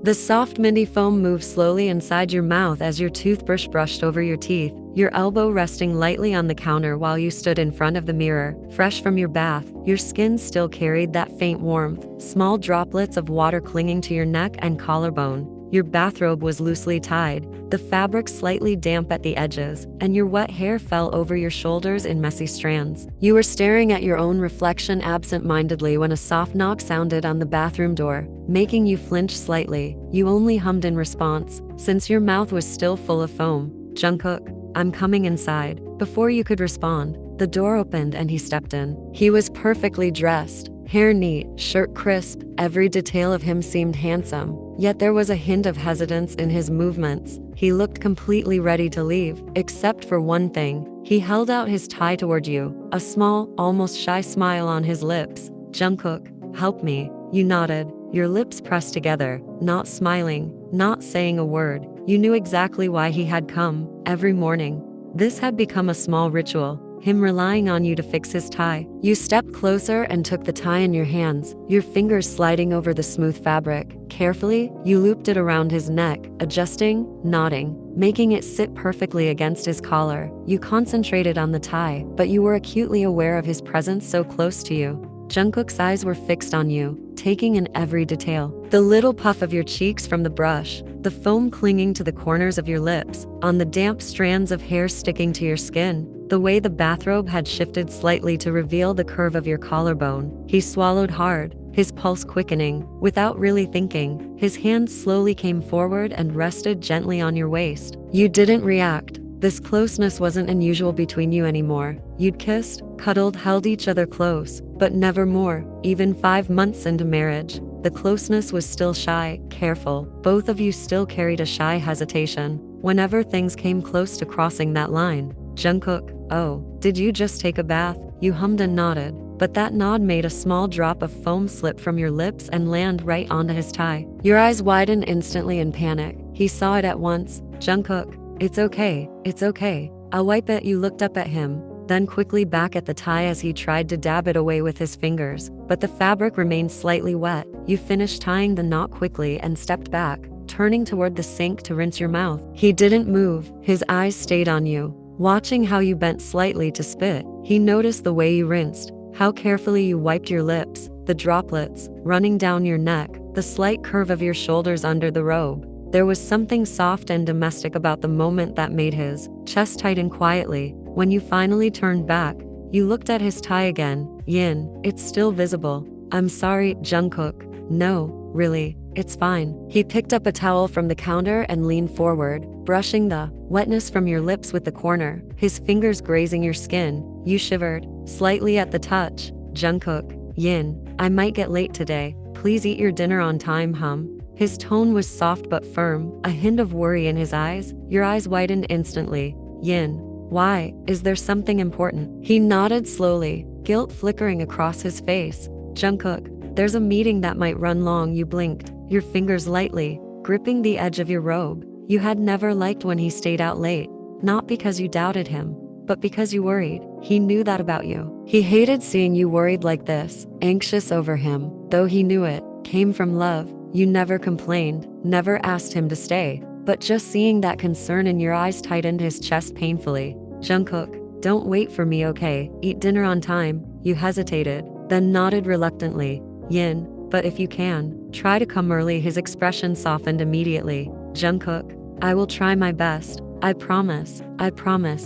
The soft minty foam moved slowly inside your mouth as your toothbrush brushed over your teeth, your elbow resting lightly on the counter while you stood in front of the mirror. Fresh from your bath, your skin still carried that faint warmth, small droplets of water clinging to your neck and collarbone. Your bathrobe was loosely tied, the fabric slightly damp at the edges, and your wet hair fell over your shoulders in messy strands. You were staring at your own reflection absent-mindedly when a soft knock sounded on the bathroom door, making you flinch slightly. You only hummed in response, since your mouth was still full of foam. "Jungkook, I'm coming inside." Before you could respond, the door opened and he stepped in. He was perfectly dressed, hair neat, shirt crisp, every detail of him seemed handsome. Yet there was a hint of hesitance in his movements. He looked completely ready to leave, except for one thing. He held out his tie toward you, a small, almost shy smile on his lips. "Jungkook, help me." You nodded, your lips pressed together, not smiling, not saying a word. You knew exactly why he had come. Every morning, this had become a small ritual, him relying on you to fix his tie. You stepped closer and took the tie in your hands, your fingers sliding over the smooth fabric. Carefully, you looped it around his neck, adjusting, nodding, making it sit perfectly against his collar. You concentrated on the tie, but you were acutely aware of his presence so close to you. Jungkook's eyes were fixed on you, taking in every detail. The little puff of your cheeks from the brush, the foam clinging to the corners of your lips, on the damp strands of hair sticking to your skin, the way the bathrobe had shifted slightly to reveal the curve of your collarbone. He swallowed hard, his pulse quickening. Without really thinking, his hand slowly came forward and rested gently on your waist. You didn't react. This closeness wasn't unusual between you anymore. You'd kissed, cuddled, held each other close, but never more. Even 5 months into marriage, the closeness was still shy, careful. Both of you still carried a shy hesitation whenever things came close to crossing that line. "Jungkook, oh, did you just take a bath?" You hummed and nodded, but that nod made a small drop of foam slip from your lips and land right onto his tie. Your eyes widened instantly in panic. He saw it at once. "Jungkook, it's okay, it's okay. I'll wipe it." You looked up at him, then quickly back at the tie as he tried to dab it away with his fingers, but the fabric remained slightly wet. You finished tying the knot quickly and stepped back, turning toward the sink to rinse your mouth. He didn't move, his eyes stayed on you, watching how you bent slightly to spit. He noticed the way you rinsed, how carefully you wiped your lips, the droplets running down your neck, the slight curve of your shoulders under the robe. There was something soft and domestic about the moment that made his chest tighten quietly. When you finally turned back, you looked at his tie again. "Yin, it's still visible." "I'm sorry, Jungkook." "No, really, it's fine." He picked up a towel from the counter and leaned forward, brushing the wetness from your lips with the corner, his fingers grazing your skin. You shivered, slightly at the touch. "Jungkook, Yin, I might get late today. Please eat your dinner on time, hum." His tone was soft but firm, a hint of worry in his eyes. Your eyes widened instantly. "Yin, why? Is there something important?" He nodded slowly, guilt flickering across his face. "Jungkook, there's a meeting that might run long." You blinked, your fingers lightly gripping the edge of your robe. You had never liked when he stayed out late, not because you doubted him, but because you worried. He knew that about you. He hated seeing you worried like this, anxious over him. Though he knew it came from love, you never complained, never asked him to stay, but just seeing that concern in your eyes tightened his chest painfully. "Jungkook, don't wait for me, okay? Eat dinner on time." You hesitated, then nodded reluctantly. "Yin, but if you can, try to come early." His expression softened immediately. "Jungkook, I will try my best. I promise,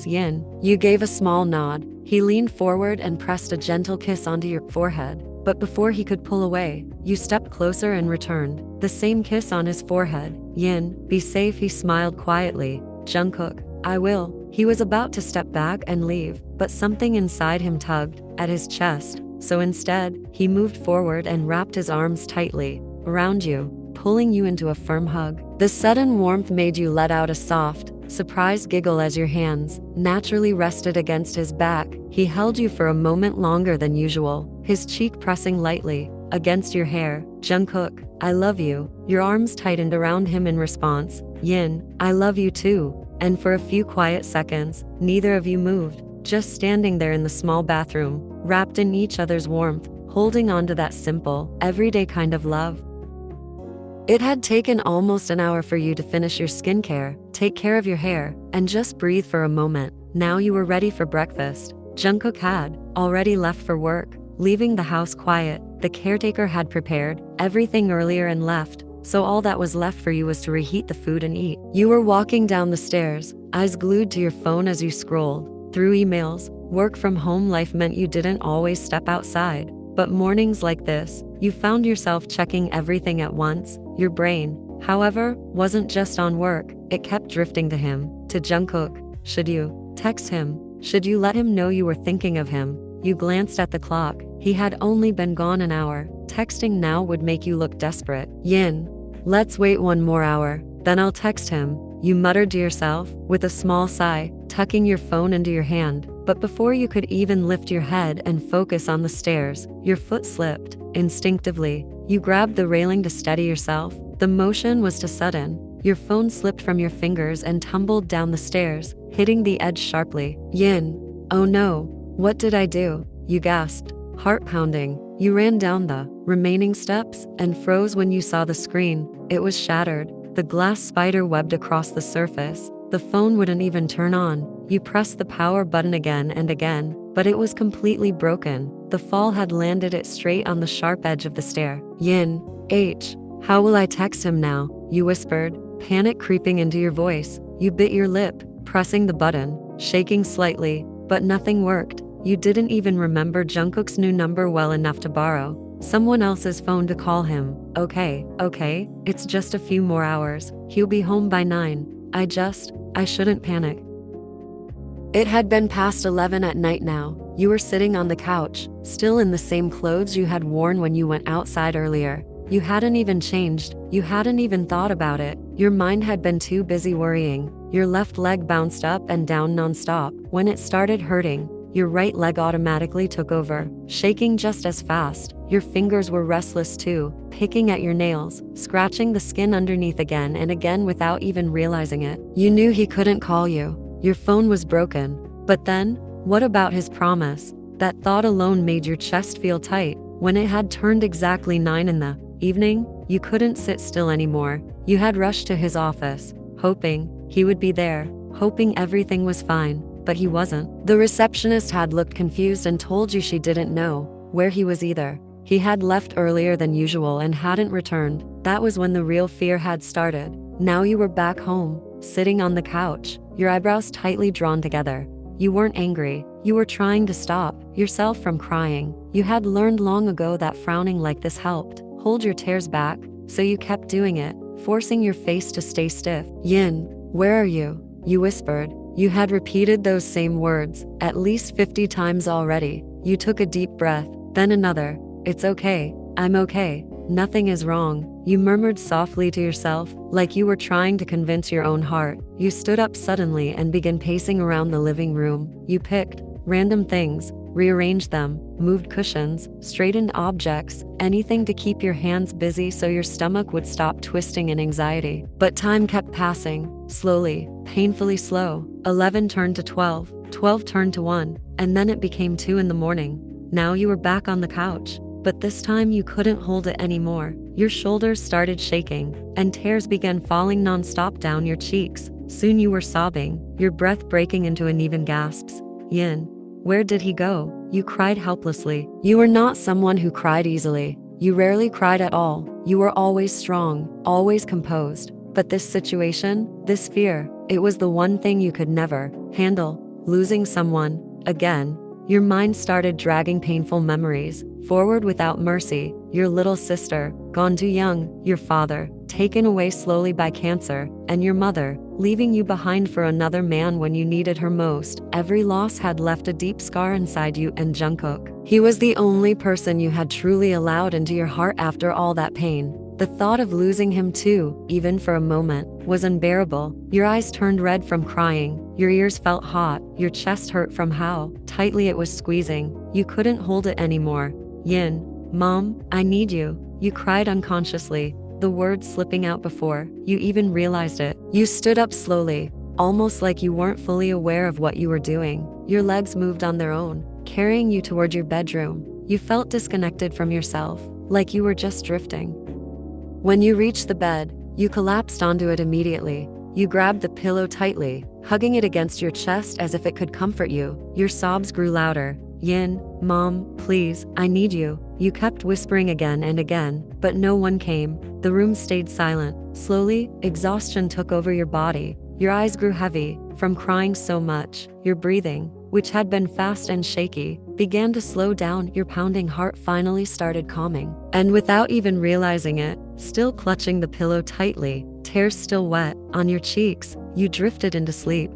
Yin." You gave a small nod. He leaned forward and pressed a gentle kiss onto your forehead. But before he could pull away, you stepped closer and returned the same kiss on his forehead. "Yin, be safe." He smiled quietly. "Jungkook, I will." He was about to step back and leave, but something inside him tugged at his chest. So instead, he moved forward and wrapped his arms tightly around you, pulling you into a firm hug. The sudden warmth made you let out a soft, surprised giggle as your hands naturally rested against his back. He held you for a moment longer than usual, his cheek pressing lightly against your hair. "Jungkook, I love you." Your arms tightened around him in response. "Yin, I love you too." And for a few quiet seconds, neither of you moved, just standing there in the small bathroom, wrapped in each other's warmth, holding on to that simple, everyday kind of love. It had taken almost an hour for you to finish your skincare, take care of your hair, and just breathe for a moment. Now you were ready for breakfast. Jungkook had already left for work, leaving the house quiet. The caretaker had prepared everything earlier and left, so all that was left for you was to reheat the food and eat. You were walking down the stairs, eyes glued to your phone as you scrolled through emails. Work from home life meant you didn't always step outside, but mornings like this, you found yourself checking everything at once. Your brain, however, wasn't just on work, it kept drifting to him, to Jungkook. Should you text him? Should you let him know you were thinking of him? You glanced at the clock. He had only been gone an hour. Texting now would make you look desperate. Yin, let's wait one more hour, then I'll text him, you muttered to yourself, with a small sigh, tucking your phone into your hand. But before you could even lift your head and focus on the stairs, your foot slipped. Instinctively, you grabbed the railing to steady yourself. The motion was too sudden. Your phone slipped from your fingers and tumbled down the stairs, hitting the edge sharply. Yin, oh no, what did I do? You gasped, heart pounding. You ran down the remaining steps and froze when you saw the screen. It was shattered. The glass spider webbed across the surface. The phone wouldn't even turn on. You pressed the power button again and again, but it was completely broken. The fall had landed it straight on the sharp edge of the stair. Yin, how will I text him now? You whispered, panic creeping into your voice. You bit your lip, pressing the button, shaking slightly, but nothing worked. You didn't even remember Jungkook's new number well enough to borrow someone else's phone to call him. Okay, it's just a few more hours. He'll be home by 9. I shouldn't panic. It had been past 11 at night now. You were sitting on the couch, still in the same clothes you had worn when you went outside earlier. You hadn't even changed. You hadn't even thought about it. Your mind had been too busy worrying. Your left leg bounced up and down nonstop. When it started hurting, your right leg automatically took over, shaking just as fast. Your fingers were restless too, picking at your nails, scratching the skin underneath again and again without even realizing it. You knew he couldn't call you. Your phone was broken. But then, what about his promise? That thought alone made your chest feel tight. When it had turned exactly 9 in the evening, you couldn't sit still anymore. You had rushed to his office, hoping he would be there, hoping everything was fine, but he wasn't. The receptionist had looked confused and told you she didn't know where he was either. He had left earlier than usual and hadn't returned. That was when the real fear had started. Now you were back home, sitting on the couch, your eyebrows tightly drawn together. You weren't angry. You were trying to stop yourself from crying. You had learned long ago that frowning like this helped hold your tears back, so you kept doing it, forcing your face to stay stiff. Yin, where are you? You whispered. You had repeated those same words at least 50 times already. You took a deep breath, then another. It's okay. I'm okay. Nothing is wrong. You murmured softly to yourself, like you were trying to convince your own heart. You stood up suddenly and began pacing around the living room. You picked random things, rearranged them, moved cushions, straightened objects, anything to keep your hands busy so your stomach would stop twisting in anxiety. But time kept passing, slowly, painfully slow. 11 turned to 12, 12 turned to 1, and then it became 2 in the morning. Now you were back on the couch, but this time you couldn't hold it anymore. Your shoulders started shaking, and tears began falling non-stop down your cheeks. Soon you were sobbing, your breath breaking into uneven gasps. Yin, where did he go? You cried helplessly. You were not someone who cried easily. You rarely cried at all. You were always strong, always composed. But this situation, this fear, it was the one thing you could never handle. Losing someone, again. Your mind started dragging painful memories forward without mercy. Your little sister, gone too young, your father, taken away slowly by cancer, and your mother, leaving you behind for another man when you needed her most. Every loss had left a deep scar inside you and Jungkook. He was the only person you had truly allowed into your heart after all that pain. The thought of losing him too, even for a moment, was unbearable. Your eyes turned red from crying. Your ears felt hot. Your chest hurt from how tightly it was squeezing. You couldn't hold it anymore. Yin, Mom, I need you. You cried unconsciously, the words slipping out before you even realized it. You stood up slowly, almost like you weren't fully aware of what you were doing. Your legs moved on their own, carrying you toward your bedroom. You felt disconnected from yourself, like you were just drifting. When you reached the bed, you collapsed onto it immediately. You grabbed the pillow tightly, hugging it against your chest as if it could comfort you. Your sobs grew louder. Yin, Mom, please, I need you. You kept whispering again and again, but no one came. The room stayed silent. Slowly, exhaustion took over your body. Your eyes grew heavy from crying so much. Your breathing, which had been fast and shaky, began to slow down. Your pounding heart finally started calming. And without even realizing it, still clutching the pillow tightly, tears still wet on your cheeks, you drifted into sleep.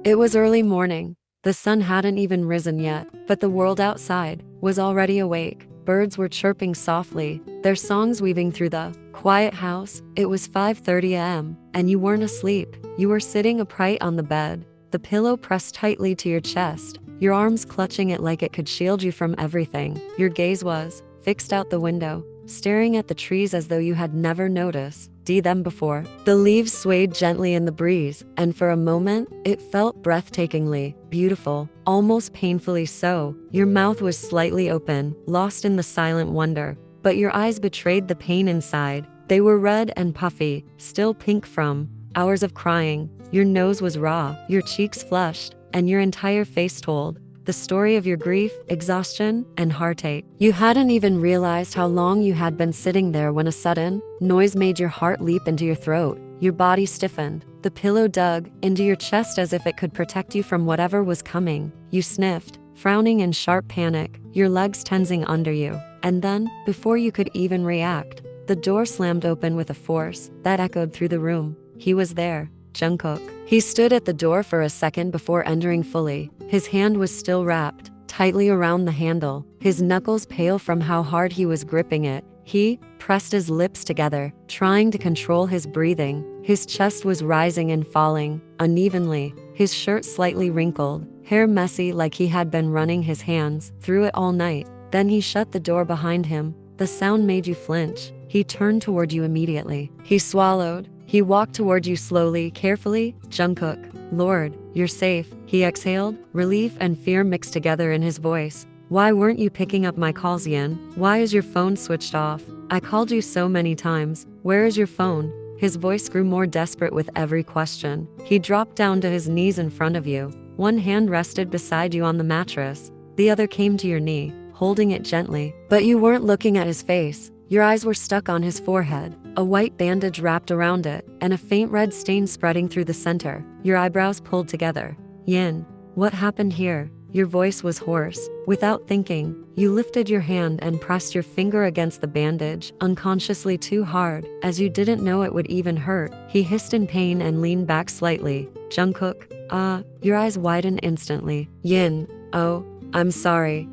It was early morning. The sun hadn't even risen yet, but the world outside was already awake. Birds were chirping softly, their songs weaving through the quiet house. It was 5:30 a.m., and you weren't asleep. You were sitting upright on the bed, the pillow pressed tightly to your chest, your arms clutching it like it could shield you from everything. Your gaze was fixed out the window, staring at the trees as though you had never noticed them before. The leaves swayed gently in the breeze, and for a moment, it felt breathtakingly beautiful, almost painfully so. Your mouth was slightly open, lost in the silent wonder, but your eyes betrayed the pain inside. They were red and puffy, still pink from hours of crying. Your nose was raw, your cheeks flushed, and your entire face told the story of your grief, exhaustion, and heartache. You hadn't even realized how long you had been sitting there when a sudden noise made your heart leap into your throat. Your body stiffened. The pillow dug into your chest as if it could protect you from whatever was coming. You sniffed, frowning in sharp panic, your legs tensing under you. And then, before you could even react, the door slammed open with a force that echoed through the room. He was there. Jungkook. He stood at the door for a second before entering fully. His hand was still wrapped tightly around the handle, his knuckles pale from how hard he was gripping it. He pressed his lips together, trying to control his breathing. His chest was rising and falling unevenly, his shirt slightly wrinkled, hair messy like he had been running his hands through it all night. Then he shut the door behind him. The sound made you flinch. He turned toward you immediately. He swallowed. He walked toward you slowly, carefully. Jungkook, Lord, you're safe. He exhaled, relief and fear mixed together in his voice. Why weren't you picking up my calls, Yin? Why is your phone switched off? I called you so many times. Where is your phone? His voice grew more desperate with every question. He dropped down to his knees in front of you. One hand rested beside you on the mattress. The other came to your knee, holding it gently. But you weren't looking at his face. Your eyes were stuck on his forehead, a white bandage wrapped around it, and a faint red stain spreading through the center. Your eyebrows pulled together. Yin, what happened here? Your voice was hoarse. Without thinking, you lifted your hand and pressed your finger against the bandage, unconsciously too hard, as you didn't know it would even hurt. He hissed in pain and leaned back slightly. Jungkook, your eyes widened instantly. Yin, oh, I'm sorry,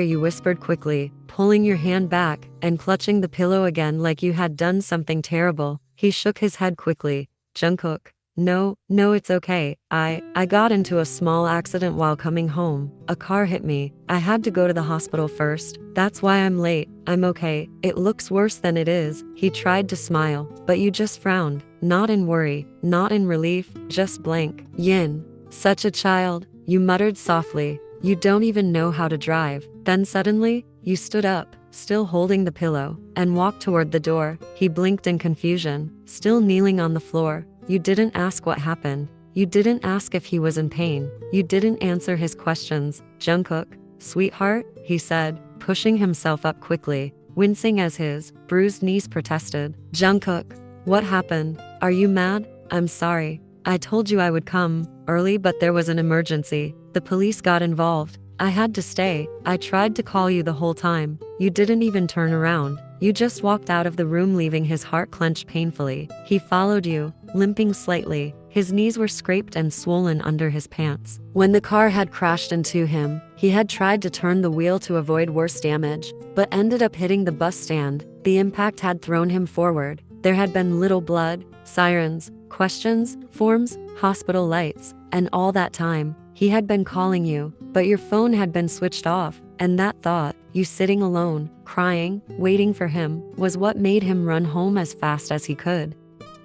you whispered quickly, pulling your hand back and clutching the pillow again like you had done something terrible. He shook his head quickly. Jungkook, no, it's okay. I got into a small accident while coming home. A car hit me. I had to go to the hospital first. That's why I'm late. I'm okay. It looks worse than it is. He tried to smile, but you just frowned. Not in worry, not in relief, just blank. Yin, such a child, you muttered softly. You don't even know how to drive. Then suddenly, you stood up, still holding the pillow, and walked toward the door. He blinked in confusion, still kneeling on the floor. You didn't ask what happened. You didn't ask if he was in pain. You didn't answer his questions. Jungkook, sweetheart, he said, pushing himself up quickly, wincing as his bruised knees protested. Jungkook, what happened? Are you mad? I'm sorry. I told you I would come early, but there was an emergency. The police got involved. I had to stay. I tried to call you the whole time. You didn't even turn around. You just walked out of the room, leaving his heart clenched painfully. He followed you, limping slightly. His knees were scraped and swollen under his pants. When the car had crashed into him, he had tried to turn the wheel to avoid worse damage, but ended up hitting the bus stand. The impact had thrown him forward. There had been little blood, sirens, questions, forms, hospital lights, and all that time, he had been calling you, but your phone had been switched off, and that thought, you sitting alone, crying, waiting for him, was what made him run home as fast as he could.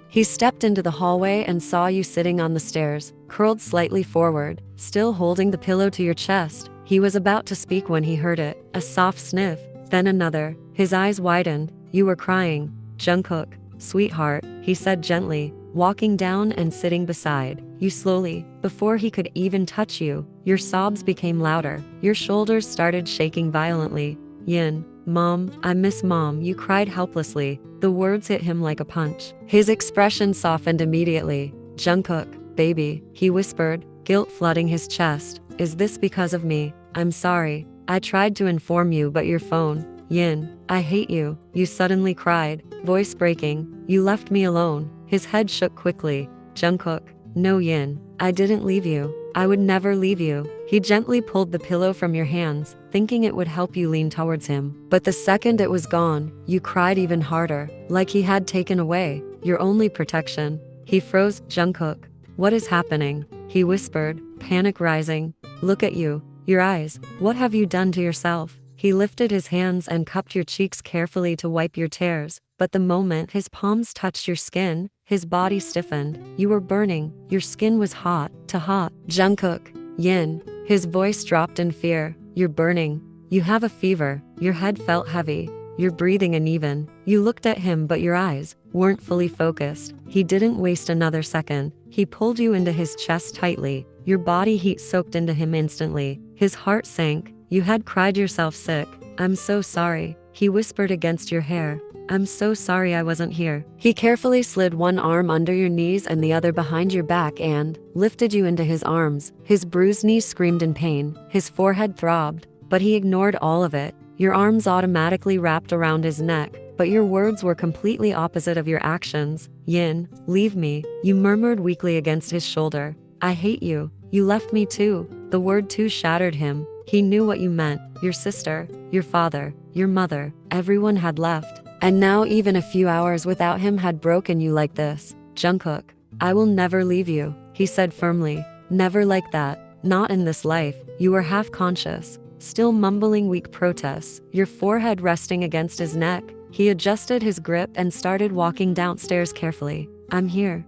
He stepped into the hallway and saw you sitting on the stairs, curled slightly forward, still holding the pillow to your chest. He was about to speak when he heard it, a soft sniff, Then another. His eyes widened. You were crying. Jungkook, sweetheart, he said gently, walking down and sitting beside you slowly. Before he could even touch you, your sobs became louder. Your shoulders started shaking violently. Yin, Mom, I miss Mom, you cried helplessly. The words hit him like a punch. His expression softened immediately. Jungkook, baby, he whispered, guilt flooding his chest. Is this because of me? I'm sorry. I tried to inform you, but your phone. Yin, I hate you, you suddenly cried, voice breaking. You left me alone. His head shook quickly. Jungkook, no Yin, I didn't leave you. I would never leave you. He gently pulled the pillow from your hands, thinking it would help you lean towards him. But the second it was gone, you cried even harder, like he had taken away your only protection. He froze. Jungkook, what is happening? He whispered, panic rising. Look at you. Your eyes. What have you done to yourself? He lifted his hands and cupped your cheeks carefully to wipe your tears. But the moment his palms touched your skin, his body stiffened. You were burning. Your skin was hot to hot. Jungkook, Yin. His voice dropped in fear. You're burning. You have a fever. Your head felt heavy. Your breathing uneven. You looked at him, but your eyes weren't fully focused. He didn't waste another second. He pulled you into his chest tightly. Your body heat soaked into him instantly. His heart sank. You had cried yourself sick. I'm so sorry, he whispered against your hair. I'm so sorry I wasn't here. He carefully slid one arm under your knees and the other behind your back and lifted you into his arms. His bruised knees screamed in pain. His forehead throbbed, but he ignored all of it. Your arms automatically wrapped around his neck, but your words were completely opposite of your actions. Yin, leave me, you murmured weakly against his shoulder. I hate you. You left me too. The word too shattered him. He knew what you meant. Your sister, your father, your mother, everyone had left. And now even a few hours without him had broken you like this. Jungkook, I will never leave you, he said firmly. Never like that. Not in this life. You were half conscious, still mumbling weak protests, your forehead resting against his neck. He adjusted his grip and started walking downstairs carefully. I'm here.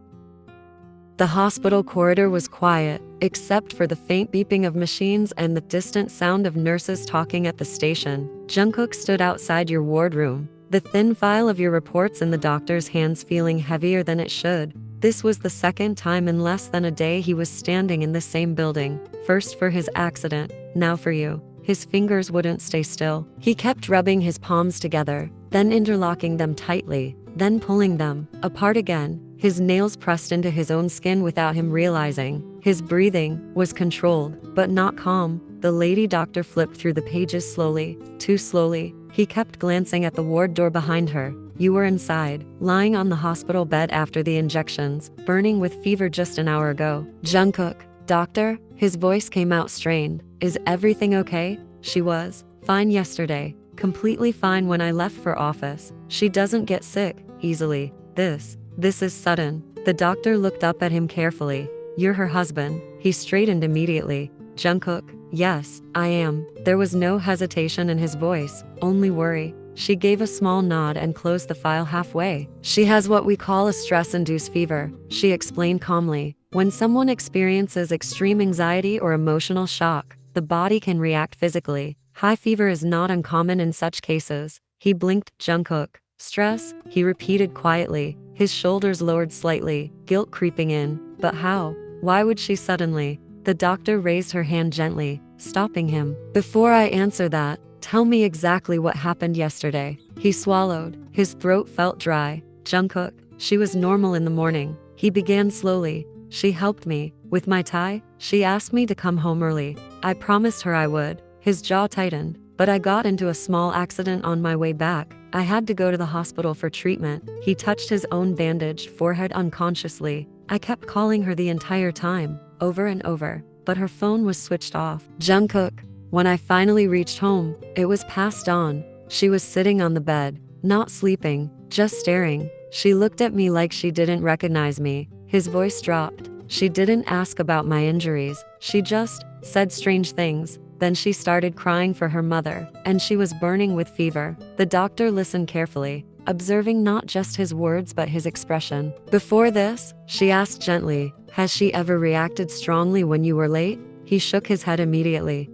The hospital corridor was quiet, except for the faint beeping of machines and the distant sound of nurses talking at the station. Jungkook stood outside your ward room, the thin file of your reports in the doctor's hands feeling heavier than it should. This was the second time in less than a day he was standing in the same building, first for his accident, now for you. His fingers wouldn't stay still. He kept rubbing his palms together, then interlocking them tightly, then pulling them apart again. His nails pressed into his own skin without him realizing. His breathing was controlled, but not calm. The lady doctor flipped through the pages slowly, too slowly. He kept glancing at the ward door behind her. You were inside, lying on the hospital bed after the injections, burning with fever just an hour ago. Jungkook, doctor? His voice came out strained. Is everything okay? She was fine yesterday, completely fine when I left for office. She doesn't get sick easily. This is sudden. The doctor looked up at him carefully. You're her husband. He straightened immediately. Jungkook, yes, I am. There was no hesitation in his voice, only worry. She gave a small nod and closed the file halfway. She has what we call a stress-induced fever, she explained calmly. When someone experiences extreme anxiety or emotional shock, the body can react physically. High fever is not uncommon in such cases. He blinked. Jungkook, stress, he repeated quietly. His shoulders lowered slightly, guilt creeping in. But how? Why would she suddenly? The doctor raised her hand gently, stopping him. Before I answer that, tell me exactly what happened yesterday. He swallowed. His throat felt dry. Jungkook, she was normal in the morning. He began slowly. She helped me with my tie. She asked me to come home early. I promised her I would. His jaw tightened. But I got into a small accident on my way back. I had to go to the hospital for treatment. He touched his own bandaged forehead unconsciously. I kept calling her the entire time, over and over, but her phone was switched off. Jungkook, when I finally reached home, it was past dawn. She was sitting on the bed, not sleeping, just staring. She looked at me like she didn't recognize me. His voice dropped. She didn't ask about my injuries. She just said strange things. Then she started crying for her mother, and she was burning with fever. The doctor listened carefully, observing not just his words but his expression. Before this, she asked gently, has she ever reacted strongly when you were late? He shook his head immediately.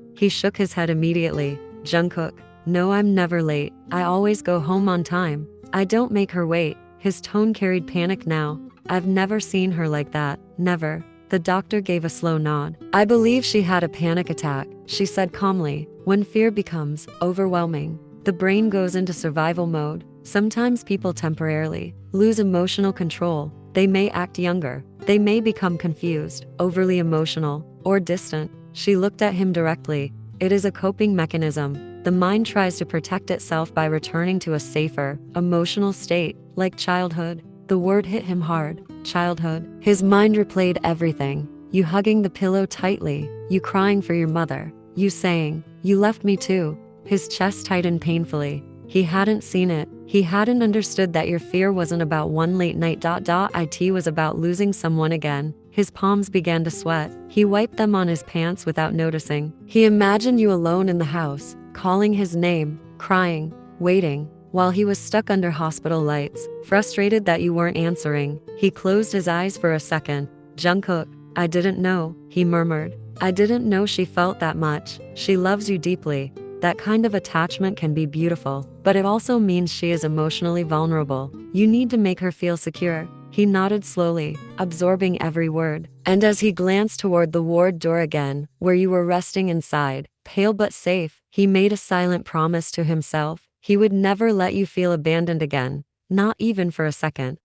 Jungkook, No, I'm never late. I always go home on time. I don't make her wait. His tone carried panic now. I've never seen her like that. Never. The doctor gave a slow nod. I believe she had a panic attack, she said calmly. When fear becomes overwhelming, the brain goes into survival mode. Sometimes people temporarily lose emotional control. They may act younger. They may become confused, overly emotional, or distant. She looked at him directly. It is a coping mechanism. The mind tries to protect itself by returning to a safer, emotional state, like childhood. The word hit him hard. Childhood. His mind replayed everything. You hugging the pillow tightly. You crying for your mother. You saying, "You left me too." His chest tightened painfully. He hadn't seen it. He hadn't understood that your fear wasn't about one late night. It was about losing someone again. His palms began to sweat. He wiped them on his pants without noticing. He imagined you alone in the house, calling his name, crying, waiting, while he was stuck under hospital lights, frustrated that you weren't answering. He closed his eyes for a second. Jungkook, I didn't know, he murmured. I didn't know she felt that much. She loves you deeply. That kind of attachment can be beautiful, but it also means she is emotionally vulnerable. You need to make her feel secure. He nodded slowly, absorbing every word. And as he glanced toward the ward door again, where you were resting inside, pale but safe, he made a silent promise to himself. He would never let you feel abandoned again, not even for a second.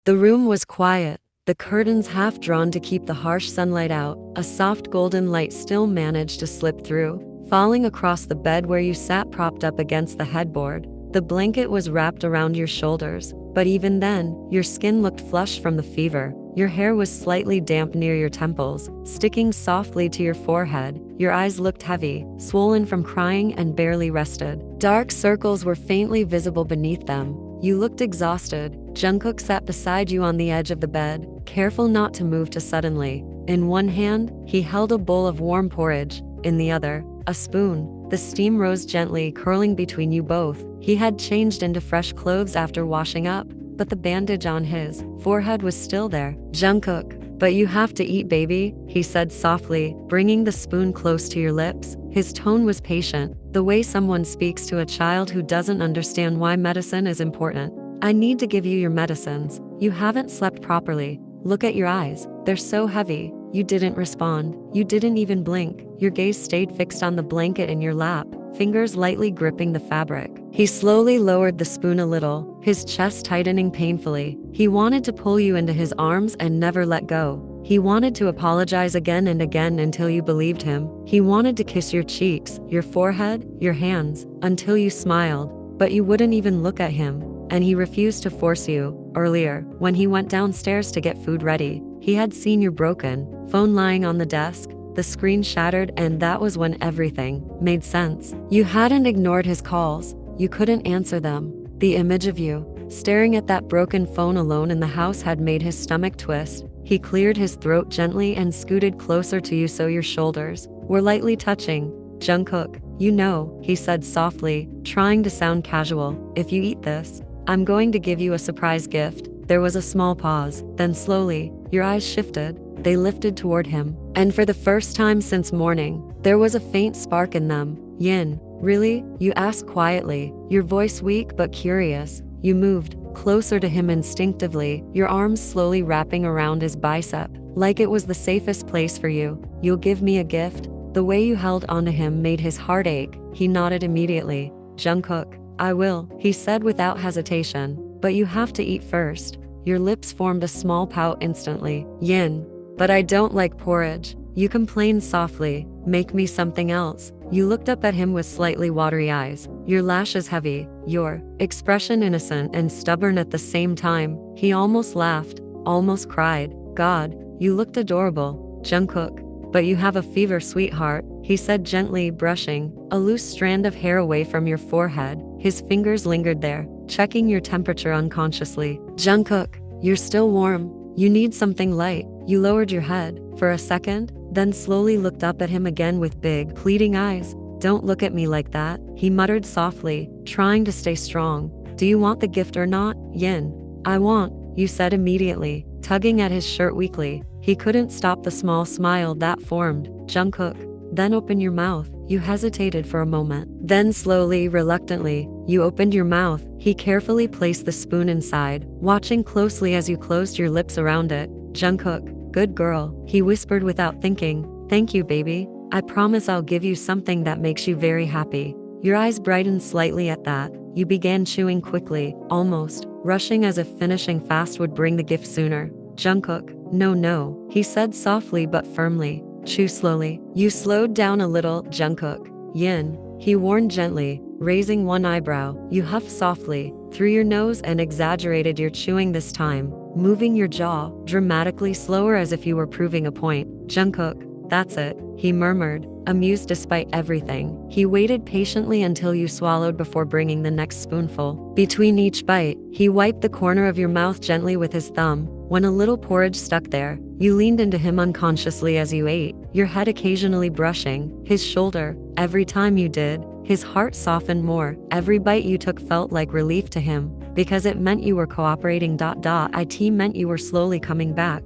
The room was quiet, the curtains half drawn to keep the harsh sunlight out. A soft golden light still managed to slip through, falling across the bed where you sat propped up against the headboard. The blanket was wrapped around your shoulders, but even then, your skin looked flushed from the fever. Your hair was slightly damp near your temples, sticking softly to your forehead. Your eyes looked heavy, swollen from crying and barely rested. Dark circles were faintly visible beneath them. You looked exhausted. Jungkook sat beside you on the edge of the bed, careful not to move too suddenly. In one hand, he held a bowl of warm porridge. In the other, a spoon. The steam rose gently, curling between you both. He had changed into fresh clothes after washing up, but the bandage on his forehead was still there. Jungkook, but you have to eat, baby, he said softly, bringing the spoon close to your lips. His tone was patient, the way someone speaks to a child who doesn't understand why medicine is important. I need to give you your medicines. You haven't slept properly. Look at your eyes. They're so heavy. You didn't respond. You didn't even blink. Your gaze stayed fixed on the blanket in your lap, fingers lightly gripping the fabric. He slowly lowered the spoon a little, his chest tightening painfully. He wanted to pull you into his arms and never let go. He wanted to apologize again and again until you believed him. He wanted to kiss your cheeks, your forehead, your hands, until you smiled, but you wouldn't even look at him. And he refused to force you. Earlier, when he went downstairs to get food ready, he had seen your broken phone lying on the desk, the screen shattered, and that was when everything made sense. You hadn't ignored his calls. You couldn't answer them. The image of you staring at that broken phone alone in the house had made his stomach twist. He cleared his throat gently and scooted closer to you so your shoulders were lightly touching. Jungkook, you know, he said softly, trying to sound casual, if you eat this, I'm going to give you a surprise gift. There was a small pause, then slowly, your eyes shifted. They lifted toward him, and for the first time since morning, there was a faint spark in them. Yin, really? You asked quietly, your voice weak but curious. You moved closer to him instinctively, your arms slowly wrapping around his bicep, like it was the safest place for you. You'll give me a gift? The way you held onto him made his heart ache. He nodded immediately. Jungkook, I will, he said without hesitation, but you have to eat first. Your lips formed a small pout instantly. Yin, but I don't like porridge. You complained softly. Make me something else. You looked up at him with slightly watery eyes, your lashes heavy, your expression innocent and stubborn at the same time. He almost laughed, almost cried. God, you looked adorable. Jungkook, but you have a fever, sweetheart, he said gently, brushing a loose strand of hair away from your forehead. His fingers lingered there, checking your temperature unconsciously. Jungkook, you're still warm. You need something light. You lowered your head for a second, then slowly looked up at him again with big, pleading eyes. Don't look at me like that, he muttered softly, trying to stay strong. Do you want the gift or not? Yin, I want, you said immediately, tugging at his shirt weakly. He couldn't stop the small smile that formed. Jungkook, then open your mouth. You hesitated for a moment. Then slowly, reluctantly, you opened your mouth. He carefully placed the spoon inside, watching closely as you closed your lips around it. Jungkook, good girl, he whispered without thinking. Thank you, baby. I promise I'll give you something that makes you very happy. Your eyes brightened slightly at that. You began chewing quickly, almost rushing as if finishing fast would bring the gift sooner. Jungkook, no, he said softly but firmly. Chew slowly. You slowed down a little, Jungkook. Yin, he warned gently, raising one eyebrow. You huffed softly, through your nose and exaggerated your chewing this time, moving your jaw, dramatically slower as if you were proving a point. Jungkook, that's it, he murmured, amused despite everything. He waited patiently until you swallowed before bringing the next spoonful. Between each bite, he wiped the corner of your mouth gently with his thumb. When a little porridge stuck there, you leaned into him unconsciously as you ate, your head occasionally brushing his shoulder. Every time you did, his heart softened more. Every bite you took felt like relief to him, because it meant you were cooperating. It meant you were slowly coming back.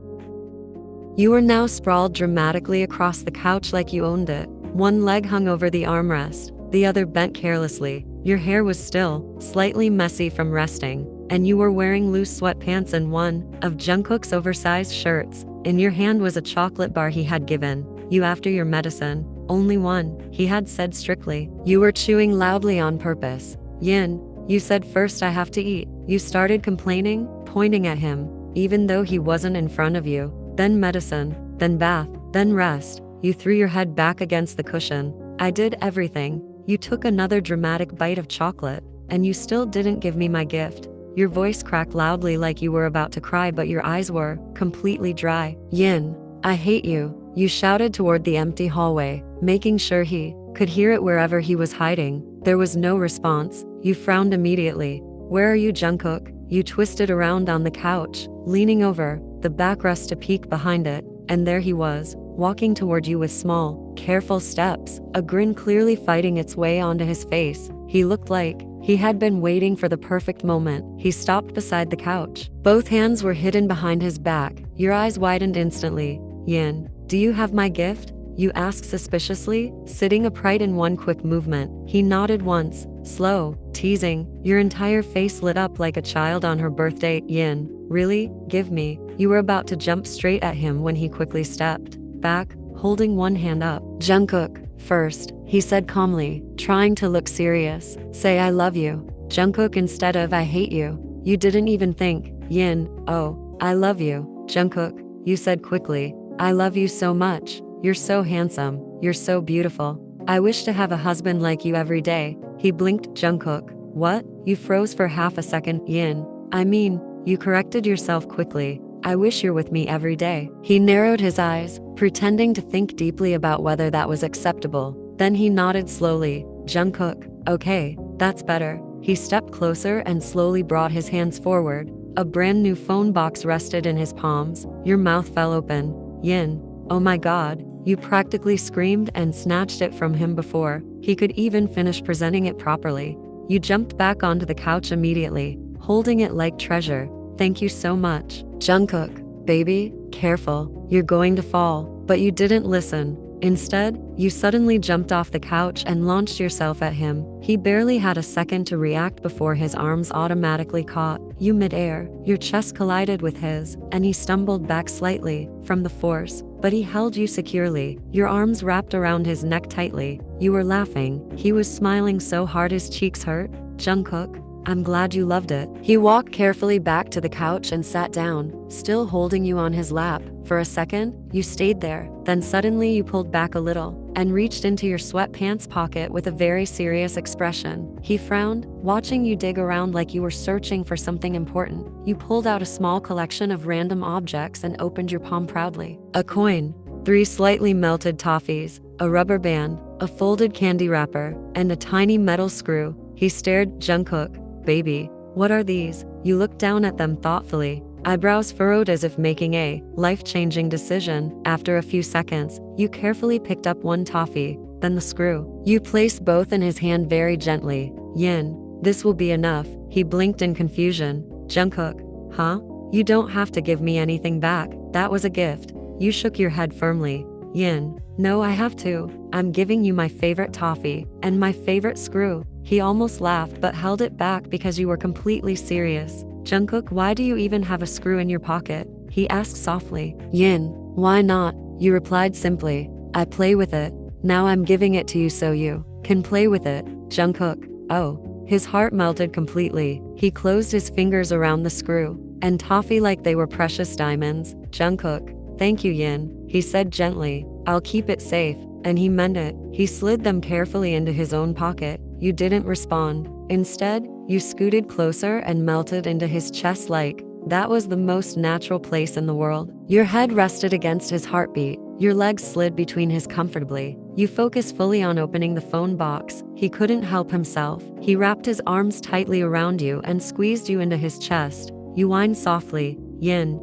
You were now sprawled dramatically across the couch like you owned it. One leg hung over the armrest, the other bent carelessly. Your hair was still, slightly messy from resting, and you were wearing loose sweatpants and one of Jungkook's oversized shirts. In your hand was a chocolate bar he had given you after your medicine. Only one, he had said strictly. You were chewing loudly on purpose. Yin, you said first I have to eat. You started complaining, pointing at him, even though he wasn't in front of you. Then medicine, then bath, then rest. You threw your head back against the cushion. I did everything. You took another dramatic bite of chocolate, and you still didn't give me my gift. Your voice cracked loudly like you were about to cry, but your eyes were completely dry. Yin, I hate you, you shouted toward the empty hallway, making sure he could hear it wherever he was hiding. There was no response. You frowned immediately. Where are you, Jungkook? You twisted around on the couch, leaning over the backrest to peek behind it, and there he was, walking toward you with small, careful steps, a grin clearly fighting its way onto his face. He looked like he had been waiting for the perfect moment. He stopped beside the couch. Both hands were hidden behind his back. Your eyes widened instantly. Yin, do you have my gift? You asked suspiciously, sitting upright in one quick movement. He nodded once, slow, teasing. Your entire face lit up like a child on her birthday. Yin, really? Give me. You were about to jump straight at him when he quickly stepped back, holding one hand up. Jungkook, first, he said calmly, trying to look serious. Say I love you. Jungkook instead of I hate you. You didn't even think. Yin, oh, I love you. Jungkook, you said quickly. I love you so much. You're so handsome. You're so beautiful. I wish to have a husband like you every day. He blinked. Jungkook, what? You froze for half a second. Yin, I mean, you corrected yourself quickly. I wish you're with me every day. He narrowed his eyes, pretending to think deeply about whether that was acceptable. Then he nodded slowly. Jungkook, okay, that's better. He stepped closer and slowly brought his hands forward. A brand new phone box rested in his palms. Your mouth fell open. Yin, oh my god, you practically screamed and snatched it from him before he could even finish presenting it properly. You jumped back onto the couch immediately, holding it like treasure. Thank you so much. Jungkook, baby, careful, you're going to fall. But you didn't listen. Instead, you suddenly jumped off the couch and launched yourself at him. He barely had a second to react before his arms automatically caught you midair. Your chest collided with his, and he stumbled back slightly from the force, but he held you securely. Your arms wrapped around his neck tightly. You were laughing. He was smiling so hard his cheeks hurt. Jungkook, I'm glad you loved it. He walked carefully back to the couch and sat down, still holding you on his lap. For a second, you stayed there. Then suddenly you pulled back a little and reached into your sweatpants pocket with a very serious expression. He frowned, watching you dig around like you were searching for something important. You pulled out a small collection of random objects and opened your palm proudly. A coin, 3 slightly melted toffees, a rubber band, a folded candy wrapper, and a tiny metal screw. He stared. Jungkook, baby, what are these? You looked down at them thoughtfully, eyebrows furrowed as if making a life-changing decision. After a few seconds, you carefully picked up one toffee, then the screw. You placed both in his hand very gently. Yin, this will be enough. He blinked in confusion. Jungkook, huh? You don't have to give me anything back. That was a gift. You shook your head firmly. Yin. No, I have to. I'm giving you my favorite toffee and my favorite screw. He almost laughed but held it back because you were completely serious. Jungkook, why do you even have a screw in your pocket? He asked softly. Yin. Why not? You replied simply. I play with it. Now I'm giving it to you so you can play with it. Jungkook. Oh. His heart melted completely. He closed his fingers around the screw and toffee like they were precious diamonds. Jungkook. Thank you, Yin. He said gently. I'll keep it safe. And he meant it. He slid them carefully into his own pocket. You didn't respond. Instead, you scooted closer and melted into his chest like that was the most natural place in the world. Your head rested against his heartbeat. Your legs slid between his comfortably. You focused fully on opening the phone box. He couldn't help himself. He wrapped his arms tightly around you and squeezed you into his chest. You whined softly. Yin.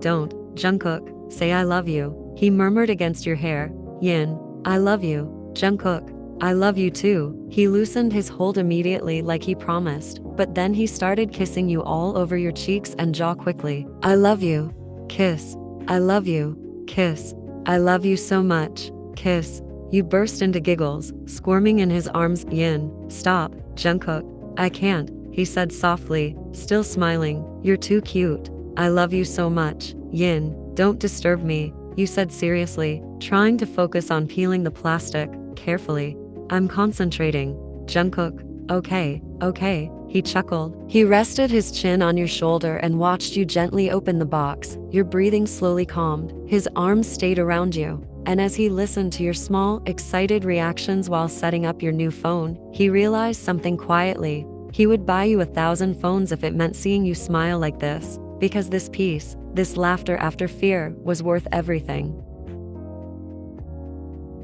Don't. Jungkook, say I love you. He murmured against your hair. Yin. I love you. Jungkook. I love you too. He loosened his hold immediately like he promised, but then he started kissing you all over your cheeks and jaw quickly. I love you. Kiss. I love you. Kiss. I love you so much. Kiss. You burst into giggles, squirming in his arms. Yin. Stop, Jungkook. I can't, he said softly, still smiling. You're too cute. I love you so much. Yin. Don't disturb me, you said seriously, trying to focus on peeling the plastic carefully. I'm concentrating. Jungkook. Okay, he chuckled. He rested his chin on your shoulder and watched you gently open the box. Your breathing slowly calmed. His arms stayed around you. And as he listened to your small, excited reactions while setting up your new phone, he realized something quietly. He would buy you 1,000 phones if it meant seeing you smile like this. Because this peace, this laughter after fear, was worth everything.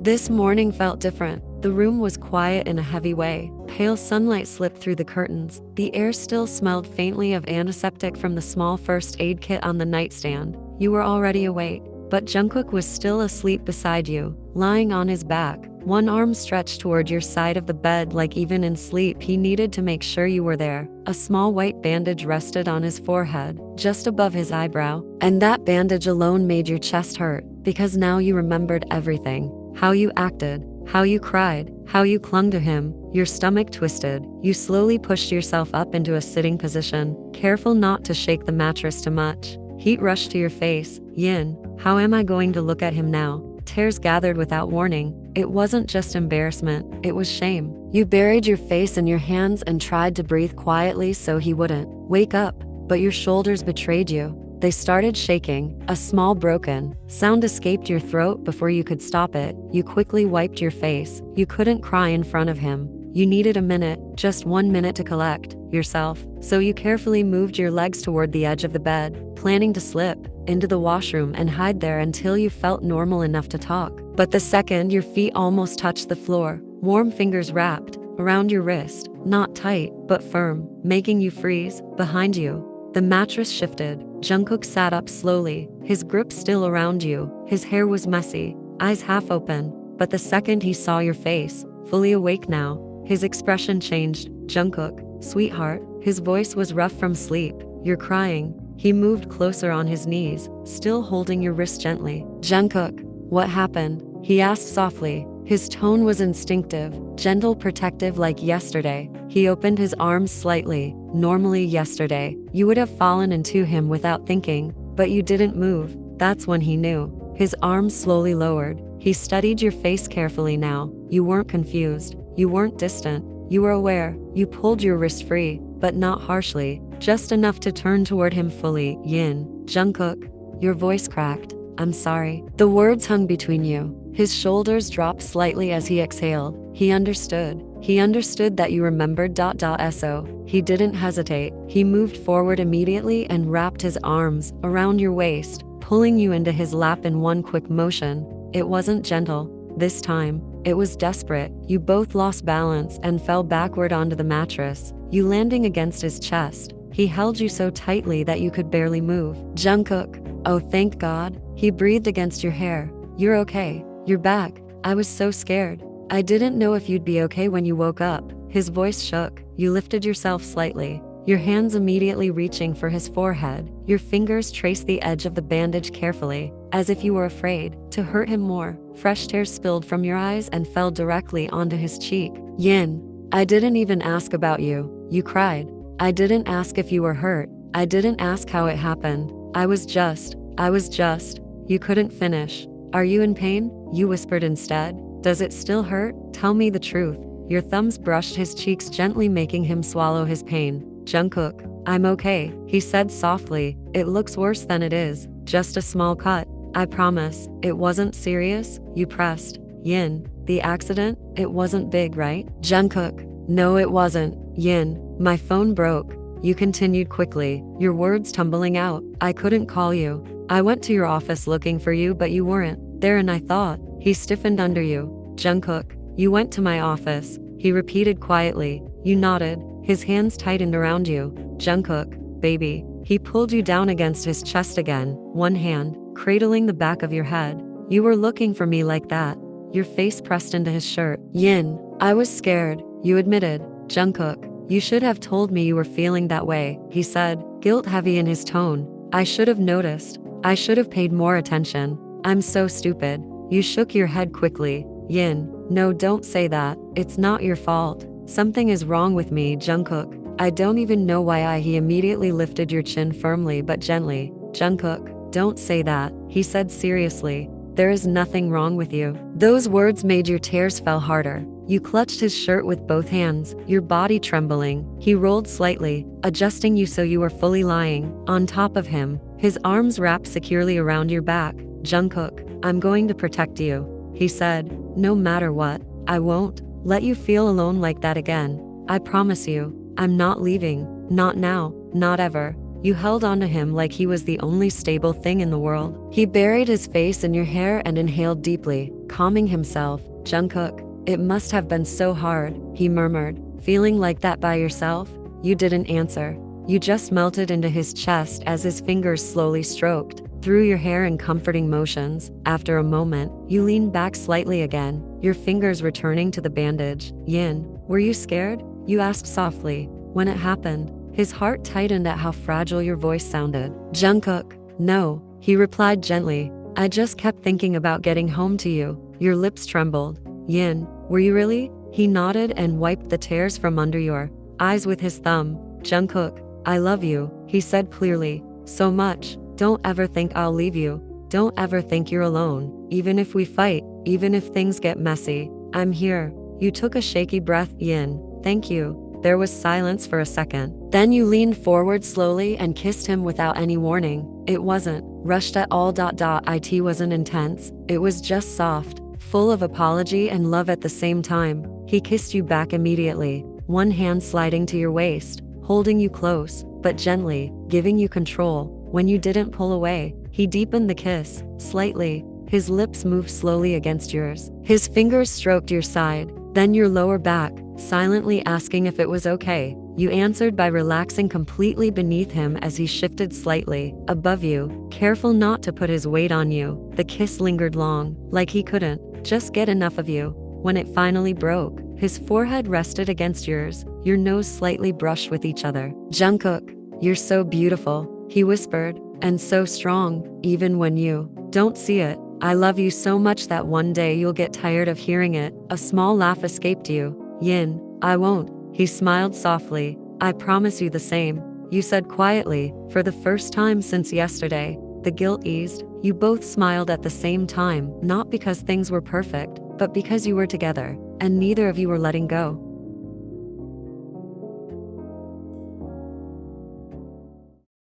This morning felt different. The room was quiet in a heavy way. Pale sunlight slipped through the curtains. The air still smelled faintly of antiseptic from the small first aid kit on the nightstand. You were already awake, but Jungkook was still asleep beside you, lying on his back, one arm stretched toward your side of the bed like even in sleep he needed to make sure you were there. A small white bandage rested on his forehead, just above his eyebrow, and that bandage alone made your chest hurt, because now you remembered everything. How you acted, how you cried, how you clung to him. Your stomach twisted. You slowly pushed yourself up into a sitting position, careful not to shake the mattress too much. Heat rushed to your face. Yin, how am I going to look at him now? Tears gathered without warning. It wasn't just embarrassment, it was shame. You buried your face in your hands and tried to breathe quietly so he wouldn't wake up, but your shoulders betrayed you. They started shaking. A small broken sound escaped your throat before you could stop it. You quickly wiped your face. You couldn't cry in front of him. You needed a minute, just 1 minute to collect yourself. So you carefully moved your legs toward the edge of the bed, planning to slip into the washroom and hide there until you felt normal enough to talk. But the second your feet almost touched the floor, warm fingers wrapped around your wrist, not tight, but firm, making you freeze. Behind you, the mattress shifted. Jungkook sat up slowly, his grip still around you. His hair was messy, eyes half open. But the second he saw your face, fully awake now, his expression changed. Jungkook, sweetheart. His voice was rough from sleep. You're crying. He moved closer on his knees, still holding your wrist gently. Jungkook, what happened? He asked softly. His tone was instinctive, gentle, protective like yesterday. He opened his arms slightly. Normally yesterday, you would have fallen into him without thinking, but you didn't move. That's when he knew. His arms slowly lowered. He studied your face carefully now. You weren't confused. You weren't distant. You were aware. You pulled your wrist free, but not harshly, just enough to turn toward him fully. Yin. Jungkook. Your voice cracked. I'm sorry. The words hung between you. His shoulders dropped slightly as he exhaled. He understood. He understood that you remembered. So he didn't hesitate. He moved forward immediately and wrapped his arms around your waist, pulling you into his lap in one quick motion. It wasn't gentle this time. It was desperate. You both lost balance and fell backward onto the mattress, you landing against his chest. He held you so tightly that you could barely move. Jungkook. Oh, thank God. He breathed against your hair. You're okay. You're back. I was so scared. I didn't know if you'd be okay when you woke up. His voice shook. You lifted yourself slightly. your hands immediately reaching for his forehead. Your fingers trace the edge of the bandage carefully, as if you were afraid to hurt him more. Fresh tears spilled from your eyes and fell directly onto his cheek. Yin, I didn't even ask about you, you cried. I didn't ask if you were hurt. I didn't ask how it happened. I was just. You couldn't finish. Are you in pain? You whispered instead. Does it still hurt? Tell me the truth. Your thumbs brushed his cheeks gently, making him swallow his pain. Jungkook, I'm okay, he said softly. It looks worse than it is. Just a small cut. I promise. It wasn't serious, you pressed. Yin, the accident? It wasn't big, right? Jungkook, no it wasn't. Yin, my phone broke. You continued quickly, your words tumbling out. I couldn't call you. I went to your office looking for you, but you weren't there, and I thought. He stiffened under you. Jungkook, you went to my office, he repeated quietly. You nodded, his hands tightened around you. Jungkook, baby. He pulled you down against his chest again, one hand cradling the back of your head. You were looking for me like that. Your face pressed into his shirt. Yin, I was scared, you admitted. Jungkook, you should have told me you were feeling that way, he said, guilt heavy in his tone. I should have noticed. I should have paid more attention. I'm so stupid. You shook your head quickly. Yin, no, don't say that. It's not your fault. Something is wrong with me, Jungkook. I don't even know why. He immediately lifted your chin firmly but gently. Jungkook, don't say that, he said seriously. There is nothing wrong with you. Those words made your tears fell harder. You clutched his shirt with both hands, your body trembling. He rolled slightly, adjusting you so you were fully lying on top of him, his arms wrapped securely around your back. Jungkook, I'm going to protect you, he said. No matter what, I won't let you feel alone like that again. I promise you, I'm not leaving. Not now, not ever. You held onto him like he was the only stable thing in the world. He buried his face in your hair and inhaled deeply, calming himself. Jungkook, it must have been so hard, he murmured. Feeling like that by yourself? You didn't answer. You just melted into his chest as his fingers slowly stroked through your hair in comforting motions. After a moment, you leaned back slightly again, your fingers returning to the bandage. Yin, were you scared? You asked softly. When it happened, his heart tightened at how fragile your voice sounded. Jungkook, no, he replied gently. I just kept thinking about getting home to you. Your lips trembled. Yin, were you really? He nodded and wiped the tears from under your eyes with his thumb. Jungkook, I love you, he said clearly. So much. Don't ever think I'll leave you. Don't ever think you're alone. Even if we fight, even if things get messy, I'm here. You took a shaky breath. Yin, thank you. There was silence for a second. Then you leaned forward slowly and kissed him without any warning. It wasn't rushed at all. It wasn't intense. It was just soft, full of apology and love at the same time. He kissed you back immediately, one hand sliding to your waist, holding you close, but gently, giving you control. When you didn't pull away, he deepened the kiss, slightly. His lips moved slowly against yours. His fingers stroked your side, then your lower back, silently asking if it was okay. You answered by relaxing completely beneath him as he shifted slightly above you, careful not to put his weight on you. The kiss lingered long, like he couldn't just get enough of you. When it finally broke, his forehead rested against yours, your nose slightly brushed with each other. Jungkook, you're so beautiful, he whispered, and so strong, even when you don't see it. I love you so much that one day you'll get tired of hearing it. A small laugh escaped you. Yin, I won't, he smiled softly. I promise you the same, you said quietly. For the first time since yesterday, the guilt eased. You both smiled at the same time, not because things were perfect, but because you were together, and neither of you were letting go.